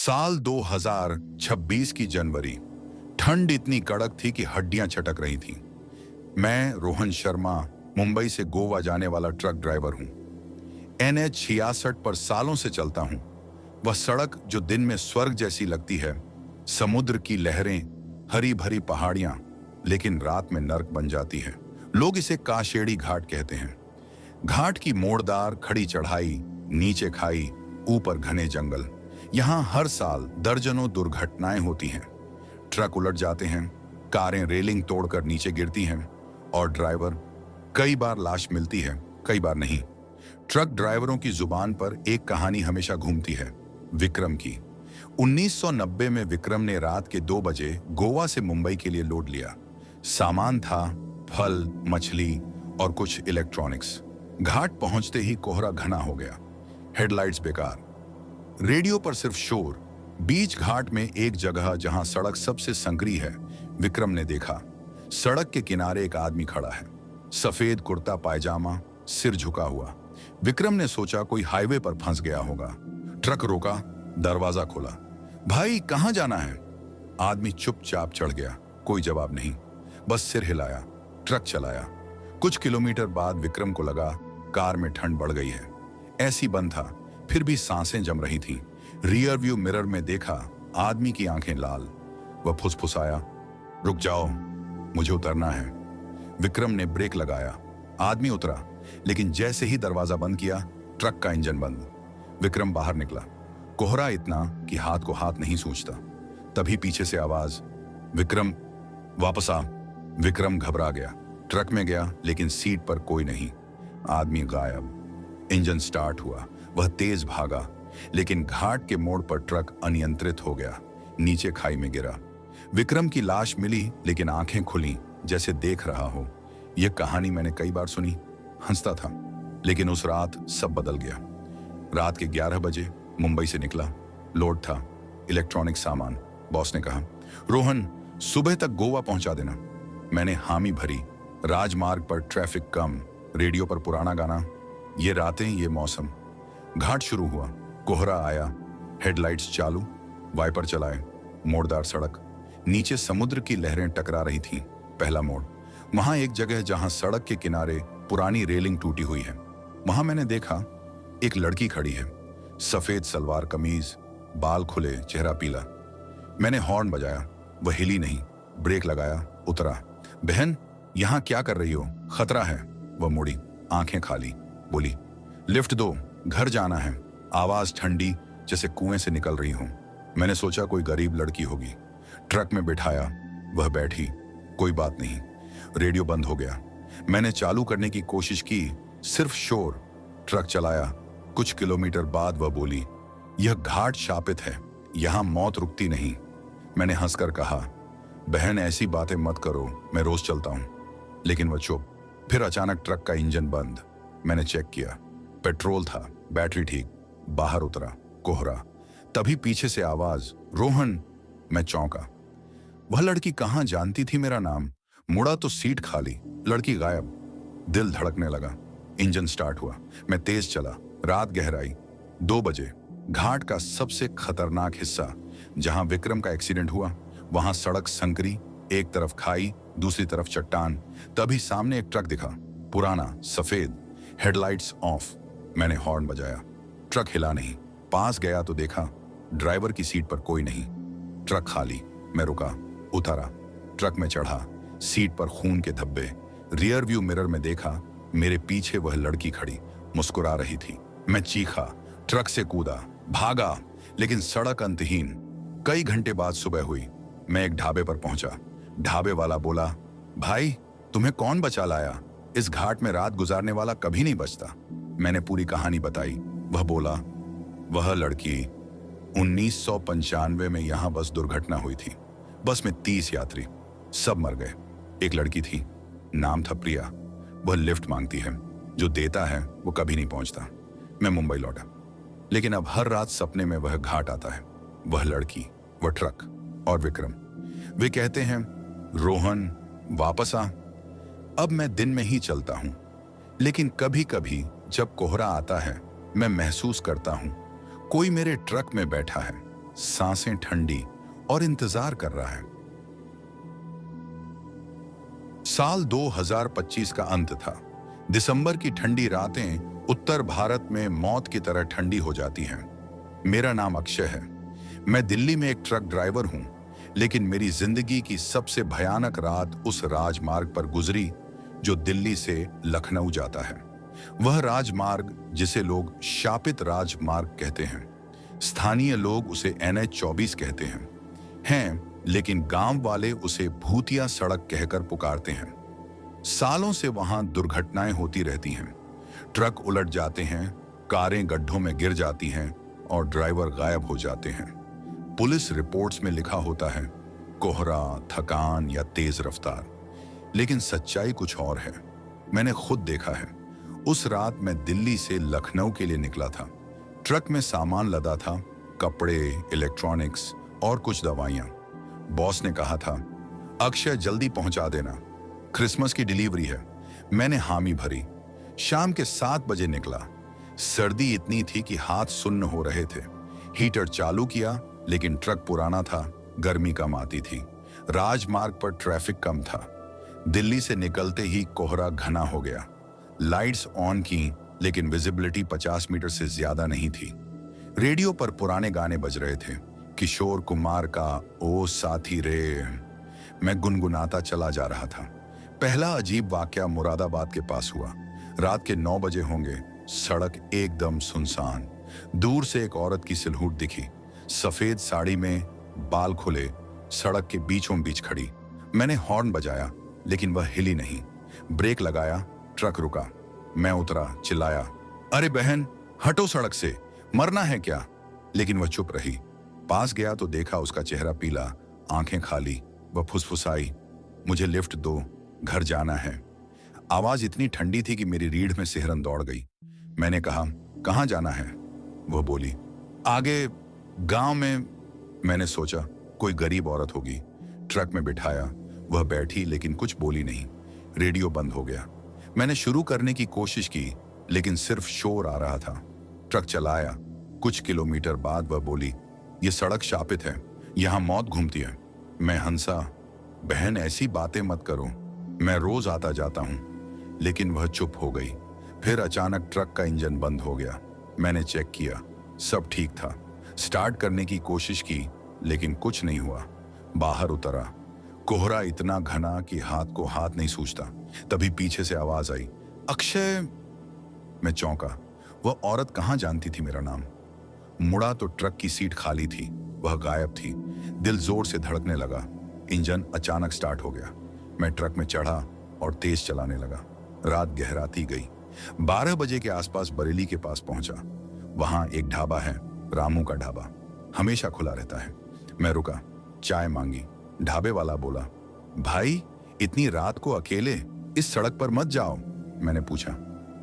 साल 2026 की जनवरी। ठंड इतनी कड़क थी कि हड्डियां चटक रही थीं। मैं रोहन शर्मा, मुंबई से गोवा जाने वाला ट्रक ड्राइवर हूं। NH 66 पर सालों से चलता हूं। वह सड़क जो दिन में स्वर्ग जैसी लगती है, समुद्र की लहरें, हरी भरी पहाड़ियां, लेकिन रात में नर्क बन जाती है। लोग इसे काशेड़ी घाट कहते हैं। घाट की मोड़दार खड़ी चढ़ाई, नीचे खाई, ऊपर घने जंगल। यहां हर साल दर्जनों दुर्घटनाएं होती हैं। ट्रक उलट जाते हैं, कारें रेलिंग तोड़कर नीचे गिरती हैं और ड्राइवर, कई बार लाश मिलती है, कई बार नहीं। ट्रक ड्राइवरों की जुबान पर एक कहानी हमेशा घूमती है, विक्रम की। 1990 में विक्रम ने रात के 2 बजे गोवा से मुंबई के लिए लोड लिया। सामान था फल, मछली और कुछ इलेक्ट्रॉनिक्स। घाट पहुंचते ही कोहरा घना हो गया, हेडलाइट्स बेकार, रेडियो पर सिर्फ शोर। बीच घाट में एक जगह जहां सड़क सबसे संकरी है, विक्रम ने देखा। सड़क के किनारे एक आदमी खड़ा है, सफेद कुर्ता पायजामा, सिर झुका हुआ। विक्रम ने सोचा कोई हाईवे पर फंस गया होगा। ट्रक रोका, दरवाजा खोला। भाई कहां जाना है? आदमी चुपचाप चढ़ गया, कोई जवाब नहीं, बस सिर हिलाया। ट्रक चलाया। कुछ किलोमीटर बाद विक्रम को लगा कार में ठंड बढ़ गई है। ऐसी बंद था, फिर भी सांसें जम रही थीं। रियर व्यू मिरर में देखा, आदमी की आंखें लाल। वह फुसफुसाया, रुक जाओ, मुझे उतरना है। विक्रम ने ब्रेक लगाया। आदमी उतरा, लेकिन जैसे ही दरवाजा बंद किया, ट्रक का इंजन बंद। विक्रम बाहर निकला। कोहरा इतना कि हाथ को हाथ नहीं सूझता। तभी पीछे से आवाज, विक्रम वापस आ। विक्रम घबरा गया। ट्रक में गया, लेकिन सीट पर कोई नहीं। आदमी गायब। इंजन स्टार्ट हुआ। वह तेज भागा, लेकिन घाट के मोड़ पर ट्रक अनियंत्रित हो गया, नीचे खाई में गिरा। विक्रम की लाश मिली, लेकिन आंखें खुली, जैसे देख रहा हो। यह कहानी मैंने कई बार सुनी, हंसता था, लेकिन उस रात सब बदल गया। रात के 11 बजे मुंबई से निकला। लोड था इलेक्ट्रॉनिक सामान। बॉस ने कहा, रोहन सुबह तक गोवा पहुंचा देना। मैंने हामी भरी। राजमार्ग पर ट्रैफिक कम, रेडियो पर पुराना गाना, ये रातें ये मौसम। घाट शुरू हुआ। कोहरा आया, हेडलाइट्स चालू, वाइपर चलाए। मोड़दार सड़क, नीचे समुद्र की लहरें टकरा रही थीं। पहला मोड़, वहां एक जगह जहां सड़क के किनारे पुरानी रेलिंग टूटी हुई है। वहां मैंने देखा एक लड़की खड़ी है, सफेद सलवार कमीज, बाल खुले, चेहरा पीला। मैंने हॉर्न बजाया, वह हिली नहीं। ब्रेक लगाया, उतरा। बहन यहां क्या कर रही हो? खतरा है। वह मुड़ी, आंखें खाली, बोली, लिफ्ट दो, घर जाना है। आवाज ठंडी, जैसे कुएं से निकल रही हूं। मैंने सोचा कोई गरीब लड़की होगी। ट्रक में बिठाया, वह बैठी। कोई बात नहीं। रेडियो बंद हो गया। मैंने चालू करने की कोशिश की, सिर्फ शोर। ट्रक चलाया। कुछ किलोमीटर बाद वह बोली, यह घाट शापित है, यहां मौत रुकती नहीं। मैंने हंसकर कहा, बहन ऐसी बातें मत करो, मैं रोज चलता हूं। लेकिन वह चुप। फिर अचानक ट्रक का इंजन बंद। मैंने चेक किया, पेट्रोल था, बैटरी ठीक। बाहर उतरा, कोहरा। तभी पीछे से आवाज, रोहन। मैं चौंका। वह लड़की कहां जानती थी मेरा नाम? मुड़ा तो सीट खाली, लड़की गायब। दिल धड़कने लगा। इंजन स्टार्ट हुआ। मैं तेज चला। रात गहराई। 2 बजे। घाट का सबसे खतरनाक हिस्सा, जहां विक्रम का एक्सीडेंट हुआ, वहां सड़क संकरी, एक तरफ खाई, दूसरी तरफ चट्टान। तभी सामने एक ट्रक दिखा, पुराना, सफेद, हेडलाइट्स ऑफ। मैंने हॉर्न बजाया। ट्रक हिला नहीं। पास गया तो देखा ड्राइवर की सीट पर कोई नहीं। ट्रक खाली। मैं रुका, उतरा, ट्रक में चढ़ा। सीट पर खून के धब्बे। रियर व्यू मिरर में देखा, मेरे पीछे वह लड़की खड़ी, मुस्कुरा रही थी। मैं चीखा, ट्रक से कूदा, भागा, लेकिन सड़क अंतहीन। कई घंटे बाद सुबह हुई। मैं एक ढाबे पर पहुंचा। ढाबे वाला बोला, भाई तुम्हें कौन बचा लाया? इस घाट में रात गुजारने वाला कभी नहीं बचता। मैंने पूरी कहानी बताई। वह बोला, वह लड़की 1995 में यहां बस दुर्घटना हुई थी। बस में 30 यात्री, सब मर गए। एक लड़की थी, नाम था प्रिया। वह लिफ्ट मांगती है, जो देता है वो कभी नहीं पहुंचता। मैं मुंबई लौटा, लेकिन अब हर रात सपने में वह घाट आता है, वह लड़की, वह ट्रक और विक्रम। वे कहते हैं, रोहन वापस आ। अब मैं दिन में ही चलता हूं, लेकिन कभी कभी जब कोहरा आता है, मैं महसूस करता हूं कोई मेरे ट्रक में बैठा है, सांसें ठंडी और इंतजार कर रहा है। साल 2025 का अंत था। दिसंबर की ठंडी रातें उत्तर भारत में मौत की तरह ठंडी हो जाती हैं। मेरा नाम अक्षय है। मैं दिल्ली में एक ट्रक ड्राइवर हूं, लेकिन मेरी जिंदगी की सबसे भयानक रात उस राजमार्ग पर गुजरी जो दिल्ली से लखनऊ जाता है। वह राजमार्ग जिसे लोग शापित राजमार्ग कहते हैं। स्थानीय लोग उसे NH-24 कहते हैं, लेकिन गांव वाले उसे भूतिया सड़क कहकर पुकारते हैं। सालों से वहां दुर्घटनाएं होती रहती हैं। ट्रक उलट जाते हैं, कारें गड्ढों में गिर जाती हैं और ड्राइवर गायब हो जाते हैं। पुलिस रिपोर्ट्स में लिखा होता है कोहरा, थकान या तेज रफ्तार, लेकिन सच्चाई कुछ और है। मैंने खुद देखा है। उस रात मैं दिल्ली से लखनऊ के लिए निकला था। ट्रक में सामान लदा था, कपड़े, इलेक्ट्रॉनिक्स और कुछ दवाइयां। बॉस ने कहा था, अक्षय जल्दी पहुंचा देना, क्रिसमस की डिलीवरी है। मैंने हामी भरी। शाम के 7 बजे निकला। सर्दी इतनी थी कि हाथ सुन्न हो रहे थे। हीटर चालू किया, लेकिन ट्रक पुराना था, गर्मी कम आती थी। राजमार्ग पर ट्रैफिक कम था। दिल्ली से निकलते ही कोहरा घना हो गया। लाइट्स ऑन की, लेकिन विजिबिलिटी 50 मीटर से ज्यादा नहीं थी। रेडियो पर पुराने गाने बज रहे थे, किशोर कुमार का ओ साथी रे। मैं गुनगुनाता चला जा रहा था। पहला अजीब वाकया मुरादाबाद के पास हुआ। रात के 9 बजे होंगे। सड़क एकदम सुनसान। दूर से एक औरत की सिलहूट दिखी, सफेद साड़ी में, बाल खुले, सड़क के बीचों बीच खड़ी। मैंने हॉर्न बजाया, लेकिन वह हिली नहीं। ब्रेक लगाया, ट्रक रुका। मैं उतरा, चिल्लाया, अरे बहन, हटो सड़क से, मरना है क्या? लेकिन वह चुप रही। पास गया तो देखा उसका चेहरा पीला, आंखें खाली। वह फुसफुसाई, मुझे लिफ्ट दो, घर जाना है। आवाज इतनी ठंडी थी कि मेरी रीढ़ में सिहरन दौड़ गई। मैंने कहा, कहाँ जाना है? वह बोली, आगे गांव में। मैंने सोचा कोई गरीब औरत होगी। ट्रक में बिठाया। वह बैठी, लेकिन कुछ बोली नहीं। रेडियो बंद हो गया। मैंने शुरू करने की कोशिश की, लेकिन सिर्फ शोर आ रहा था। ट्रक चलाया। कुछ किलोमीटर बाद वह बोली, ये सड़क शापित है, यहां मौत घूमती है। मैं हंसा, बहन ऐसी बातें मत करो, मैं रोज आता जाता हूं। लेकिन वह चुप हो गई। फिर अचानक ट्रक का इंजन बंद हो गया। मैंने चेक किया, सब ठीक था। स्टार्ट करने की कोशिश की, लेकिन कुछ नहीं हुआ। बाहर उतरा। कोहरा इतना घना कि हाथ को हाथ नहीं सूझता। तभी पीछे से आवाज आई, अक्षय। मैं चौंका। वह औरत कहां जानती थी मेरा नाम? मुड़ा तो ट्रक की सीट खाली थी। वह गायब थी। दिल जोर से धड़कने लगा। इंजन अचानक स्टार्ट हो गया। मैं ट्रक में चढ़ा और तेज चलाने लगा। रात गहराती गई। 12 बजे के आसपास बरेली के पास पहुंचा। वहां एक ढाबा है, रामू का ढाबा, हमेशा खुला रहता है। मैं रुका, चाय मांगी। ढाबे वाला बोला, भाई इतनी रात को अकेले इस सड़क पर मत जाओ। मैंने पूछा,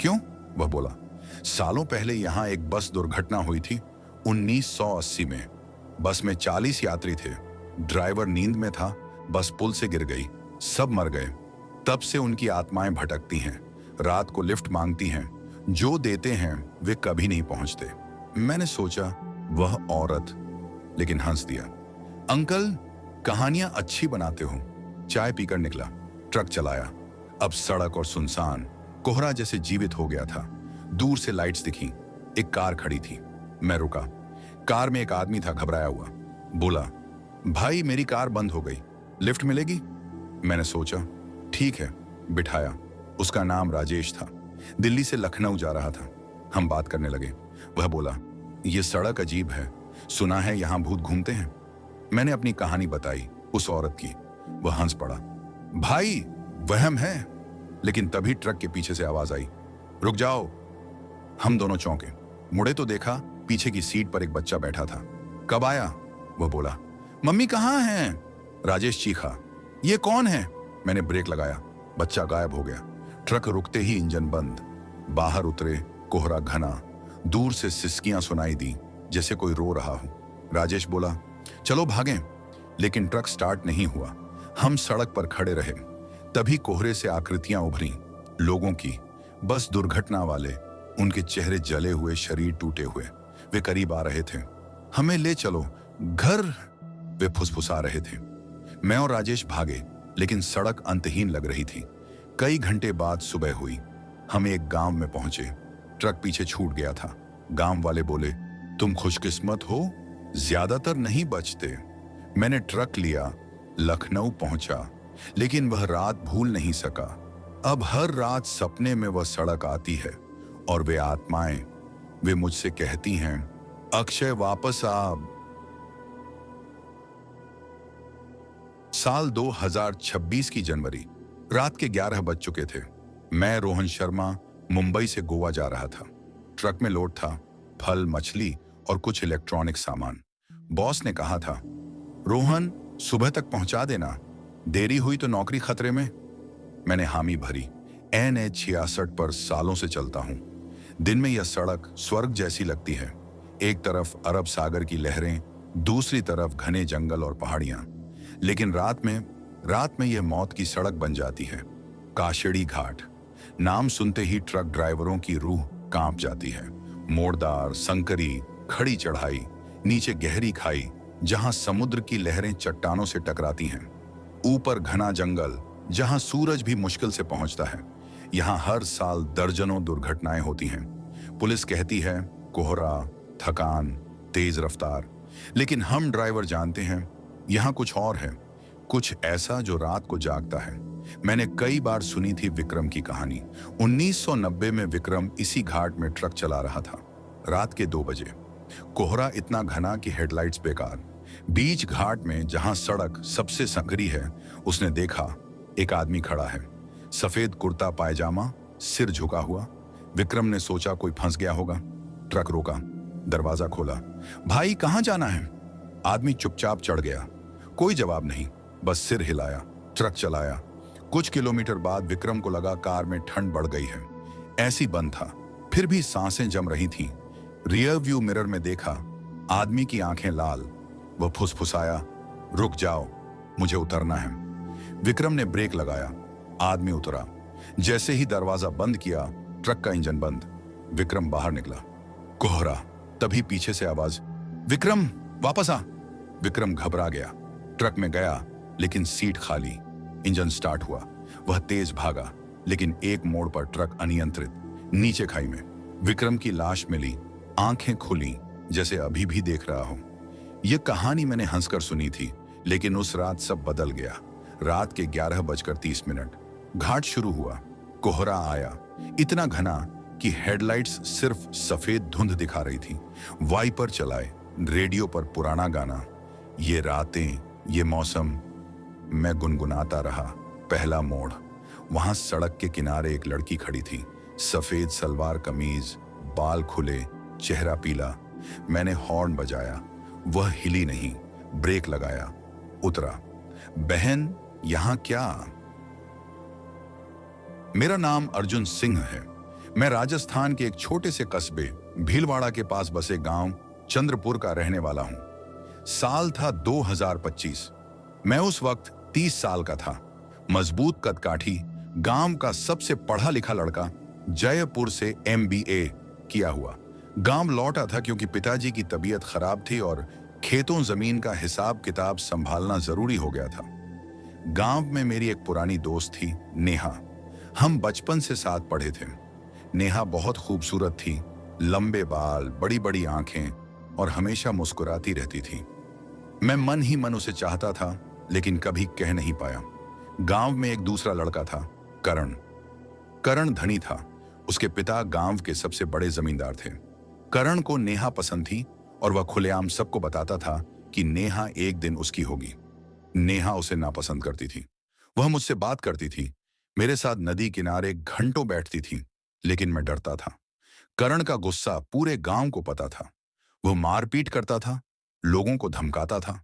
क्यों? वह बोला, सालों पहले यहां एक बस दुर्घटना हुई थी 1980 में। बस में 40 यात्री थे। ड्राइवर नींद में था, बस पुल से गिर गई, सब मर गए। तब से उनकी आत्माएं भटकती हैं, रात को लिफ्ट मांगती हैं, जो देते हैं वे कभी नहीं पहुंचते। मैंने सोचा वह औरत, लेकिन हंस दिया। अंकल, कहानियां अच्छी बनाते हो। चाय पीकर निकला। ट्रक चलाया। अब सड़क और सुनसान। कोहरा जैसे जीवित हो गया था। दूर से लाइट्स दिखी। एक कार खड़ी थी। मैं रुका। कार में एक आदमी था, घबराया हुआ। बोला, भाई मेरी कार बंद हो गई, लिफ्ट मिलेगी? मैंने सोचा, ठीक है, बिठाया। उसका नाम राजेश था। दिल्ली से लखनऊ जा रहा था। हम बात करने लगे। वह बोला, यह सड़क अजीब है, सुना है यहां भूत घूमते हैं। मैंने अपनी कहानी बताई उस औरत की। वह हंस पड़ा, भाई वहम है। लेकिन तभी ट्रक के पीछे से आवाज आई, रुक जाओ। हम दोनों चौंके। मुड़े तो देखा पीछे की सीट पर एक बच्चा बैठा था। कब आया? वह बोला, मम्मी कहाँ हैं? राजेश चीखा, ये कौन है? मैंने ब्रेक लगाया। बच्चा गायब हो गया। ट्रक रुकते ही इंजन बंद। बाहर उतरे। कोहरा घना। दूर से सिसकियां सुनाई दी, जैसे कोई रो रहा हो। राजेश बोला, चलो भागें। लेकिन ट्रक स्टार्ट नहीं हुआ। हम सड़क पर खड़े रहे। तभी कोहरे से आकृतियां उभरी, लोगों की, बस दुर्घटना वाले। उनके चेहरे जले हुए, शरीर टूटे हुए। वे करीब आ रहे थे। हमें ले चलो, घर, वे फुसफुसा रहे थे। मैं और राजेश भागे, लेकिन सड़क अंतहीन लग रही थी। कई घंटे बाद सुबह हुई। हम एक गांव में पहुंचे। ट्रक पीछे छूट गया था। गांव वाले बोले, तुम खुशकिस्मत हो, ज्यादातर नहीं बचते। मैंने ट्रक लिया, लखनऊ पहुंचा, लेकिन वह रात भूल नहीं सका। अब हर रात सपने में वह सड़क आती है और वे आत्माएं, वे मुझसे कहती हैं, अक्षय वापस आ। साल 2026 की जनवरी, रात के 11 बज चुके थे। मैं रोहन शर्मा मुंबई से गोवा जा रहा था। ट्रक में लोड था फल, मछली और कुछ इलेक्ट्रॉनिक सामान। बॉस ने कहा था, रोहन सुबह तक पहुंचा देना, देरी हुई तो नौकरी खतरे में। मैंने हामी भरी। NH 66 पर सालों से चलता हूं। दिन में यह सड़क स्वर्ग जैसी लगती है। एक तरफ अरब सागर की लहरें, दूसरी तरफ घने जंगल और पहाड़ियां। लेकिन रात में यह मौत की सड़क बन जाती है। काशेड़ी घाट, नाम सुनते ही ट्रक ड्राइवरों की रूह कांप जाती है। मोड़दार, संकरी, खड़ी चढ़ाई, नीचे गहरी खाई जहां समुद्र की लहरें चट्टानों से टकराती हैं। ऊपर घना जंगल जहां सूरज भी मुश्किल से पहुंचता है। यहां हर साल दर्जनों दुर्घटनाएं होती हैं। पुलिस कहती है कोहरा, थकान, तेज रफ्तार, लेकिन हम ड्राइवर जानते हैं यहां कुछ और है, कुछ ऐसा जो रात को जागता है। मैंने कई बार सुनी थी विक्रम की कहानी। 1990 में विक्रम इसी घाट में ट्रक चला रहा था। रात के 2 बजे, कोहरा इतना घना कि हेडलाइट्स बेकार। बीच घाट में जहां सड़क सबसे संकरी है, उसने देखा एक आदमी खड़ा है, सफेद कुर्ता पायजामा, सिर झुका हुआ। विक्रम ने सोचा कोई फंस गया होगा। ट्रक रोका, दरवाजा खोला। भाई कहां जाना है? आदमी चुपचाप चढ़ गया। कोई जवाब नहीं, बस सिर हिलाया। ट्रक चलाया। कुछ किलोमीटर बाद विक्रम को लगा कार में ठंड बढ़ गई है। ऐसी बंद था, फिर भी सांसें जम रही थीं। रियर व्यू मिरर में देखा, आदमी की आंखें लाल। वह फुसफुसाया, रुक जाओ, मुझे उतरना है। विक्रम ने ब्रेक लगाया। आदमी उतरा। जैसे ही दरवाजा बंद किया, ट्रक का इंजन बंद। विक्रम बाहर निकला। कोहरा। तभी पीछे से आवाज, विक्रम वापस आ। विक्रम घबरा गया। ट्रक में गया, लेकिन सीट खाली। इंजन स्टार्ट हुआ। वह तेज भागा, लेकिन एक मोड़ पर ट्रक अनियंत्रित, नीचे खाई में। विक्रम की लाश मिली, आंखें खुली, जैसे अभी भी देख रहा हो। यह कहानी मैंने हंसकर सुनी थी, लेकिन उस रात सब बदल गया। रात के 11:30। घाट शुरू हुआ। कोहरा आया, इतना घना कि हेडलाइट्स सिर्फ सफेद धुंध दिखा रही थी। वाइपर चलाए, रेडियो पर पुराना गाना, ये रातें, ये मौसम। मैं गुनगुनाता रहा। पहला मोड़, वहां सड़क के किनारे एक लड़की खड़ी थी, सफेद सलवार कमीज, बाल खुले, चेहरा पीला। मैंने हॉर्न बजाया, वह हिली नहीं। ब्रेक लगाया, उतरा। बहन, यहां क्या? मेरा नाम अर्जुन सिंह है। मैं राजस्थान के एक छोटे से कस्बे भीलवाड़ा के पास बसे गांव चंद्रपुर का रहने वाला हूं। साल था 2025। मैं उस वक्त 30 साल का था। मजबूत कदकाठी, गांव का सबसे पढ़ा लिखा लड़का, जयपुर से MBA किया हुआ। गांव लौटा था क्योंकि पिताजी की तबीयत खराब थी और खेतों जमीन का हिसाब किताब संभालना जरूरी हो गया था। गांव में मेरी एक पुरानी दोस्त थी, नेहा। हम बचपन से साथ पढ़े थे। नेहा बहुत खूबसूरत थी, लंबे बाल, बड़ी बड़ी आंखें और हमेशा मुस्कुराती रहती थी। मैं मन ही मन उसे चाहता था, लेकिन कभी कह नहीं पाया। गांव में एक दूसरा लड़का था, करण। करण धनी था। उसके पिता गांव के सबसे बड़े जमींदार थे। करण को नेहा पसंद थी और वह खुलेआम सबको बताता था कि नेहा एक दिन उसकी होगी। नेहा उसे नापसंद करती थी। वह मुझसे बात करती थी, मेरे साथ नदी किनारे घंटों बैठती थी, लेकिन मैं डरता था। करण का गुस्सा पूरे गांव को पता था। वह मारपीट करता था, लोगों को धमकाता था।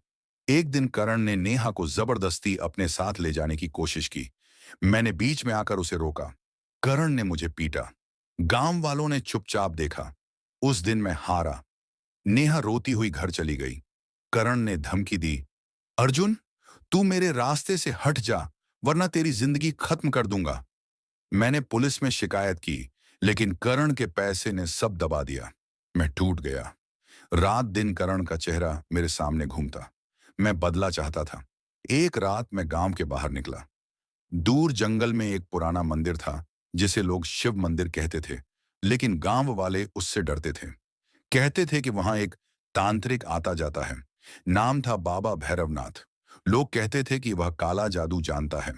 एक दिन करण ने नेहा को जबरदस्ती अपने साथ ले जाने की कोशिश की। मैंने बीच में आकर उसे रोका। करण ने मुझे पीटा। गांव वालों ने चुपचाप देखा। उस दिन मैं हारा। नेहा रोती हुई घर चली गई। करण ने धमकी दी, अर्जुन, तू मेरे रास्ते से हट जा, वरना तेरी जिंदगी खत्म कर दूंगा। मैंने पुलिस में शिकायत की, लेकिन करण के पैसे ने सब दबा दिया। मैं टूट गया। रात दिन करण का चेहरा मेरे सामने घूमता। मैं बदला चाहता था। एक रात मैं गांव के बाहर निकला। दूर जंगल में एक पुराना मंदिर था जिसे लोग शिव मंदिर कहते थे, लेकिन गांव वाले उससे डरते थे। कहते थे कि वहां एक तांत्रिक आता जाता है। नाम था बाबा भैरवनाथ। लोग कहते थे कि वह काला जादू जानता है,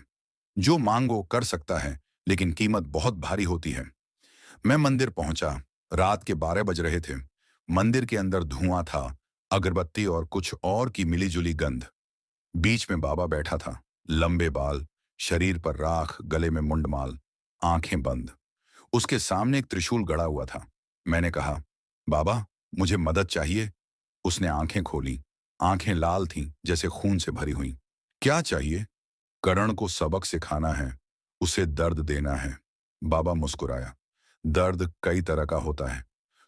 जो मांगो कर सकता है, लेकिन कीमत बहुत भारी होती है। मैं मंदिर पहुंचा। रात के 12 बज रहे थे। मंदिर के अंदर धुआं था, अगरबत्ती और कुछ और की मिलीजुली गंध। बीच में बाबा बैठा था। लंबे बाल, शरीर पर राख, गले में मुंडमाल, आंखें बंद। उसके सामने एक त्रिशूल गड़ा हुआ था। मैंने कहा, बाबा, मुझे मदद चाहिए। उसने आंखें खोली। आंखें लाल थीं, जैसे खून से भरी हुई। क्या चाहिए? करण को सबक सिखाना है, उसे दर्द देना है। बाबा मुस्कुराया। दर्द कई तरह का होता है।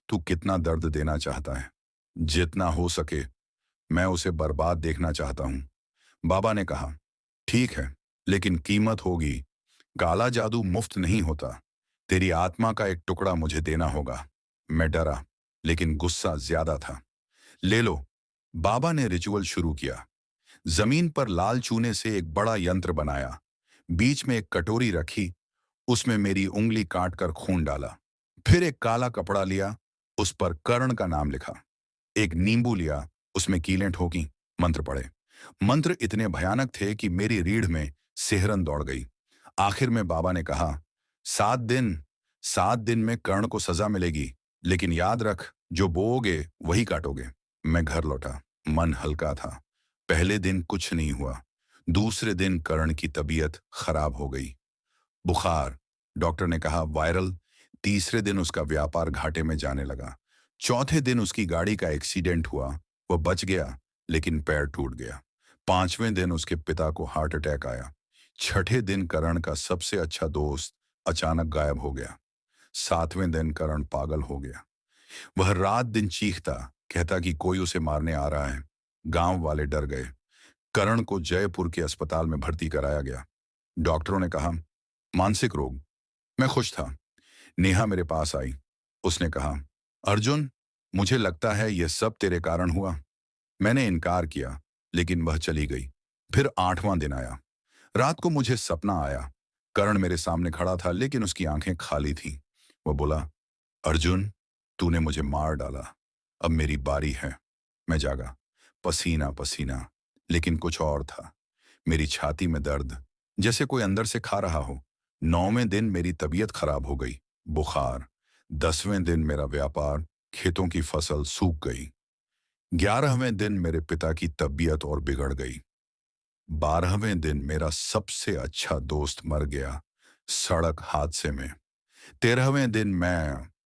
तू कितना दर्द देना चाहता है? जितना हो सके। मैं उसे बर्बाद देखना चाहता हूं। बाबा ने कहा, ठीक है, लेकिन कीमत होगी। काला जादू मुफ्त नहीं होता। तेरी आत्मा का एक टुकड़ा मुझे देना होगा। मैं डरा, लेकिन गुस्सा ज्यादा था। ले लो। बाबा ने रिचुअल शुरू किया। जमीन पर लाल चूने से एक बड़ा यंत्र बनाया। बीच में एक कटोरी रखी, उसमें मेरी उंगली काट कर खून डाला। फिर एक काला कपड़ा लिया, उस पर कर्ण का नाम लिखा। एक नींबू लिया, उसमें कीलें ठोकी, मंत्र पढ़े। मंत्र इतने भयानक थे कि मेरी रीढ़ में सिहरन दौड़ गई। आखिर में बाबा ने कहा, 7 दिन, 7 दिन में कर्ण को सजा मिलेगी, लेकिन याद रख, जो बोओगे वही काटोगे। मैं घर लौटा। मन हल्का था। पहले दिन कुछ नहीं हुआ। दूसरे दिन कर्ण की तबीयत खराब हो गई। बुखार, डॉक्टर ने कहा वायरल। तीसरे दिन उसका व्यापार घाटे में जाने लगा। चौथे दिन उसकी गाड़ी का एक्सीडेंट हुआ। वह बच गया, लेकिन पैर टूट गया। 5वें दिन उसके पिता को हार्ट अटैक आया। छठे दिन करण का सबसे अच्छा दोस्त अचानक गायब हो गया। 7वें दिन करण पागल हो गया। वह रात दिन चीखता, कहता कि कोई उसे मारने आ रहा है। गांव वाले डर गए। करण को जयपुर के अस्पताल में भर्ती कराया गया। डॉक्टरों ने कहा, मानसिक रोग। मैं खुश था। नेहा मेरे पास आई। उसने कहा, अर्जुन, मुझे लगता है यह सब तेरे कारण हुआ। मैंने इनकार किया, लेकिन वह चली गई। फिर 8वां दिन आया। रात को मुझे सपना आया। करण मेरे सामने खड़ा था, लेकिन उसकी आंखें खाली थीं। वह बोला, अर्जुन, तूने मुझे मार डाला। अब मेरी बारी है। मैं जागा, पसीना पसीना, लेकिन कुछ और था। मेरी छाती में दर्द, जैसे कोई अंदर से खा रहा हो। 9वें दिन मेरी तबीयत खराब हो गई। बुखार। 10वें दिन मेरा व्यापार, खेतों की फसल सूख गई। 11वें दिन मेरे पिता की तबीयत और बिगड़ गई। 12वें दिन मेरा सबसे अच्छा दोस्त मर गया, सड़क हादसे में। 13वें दिन मैं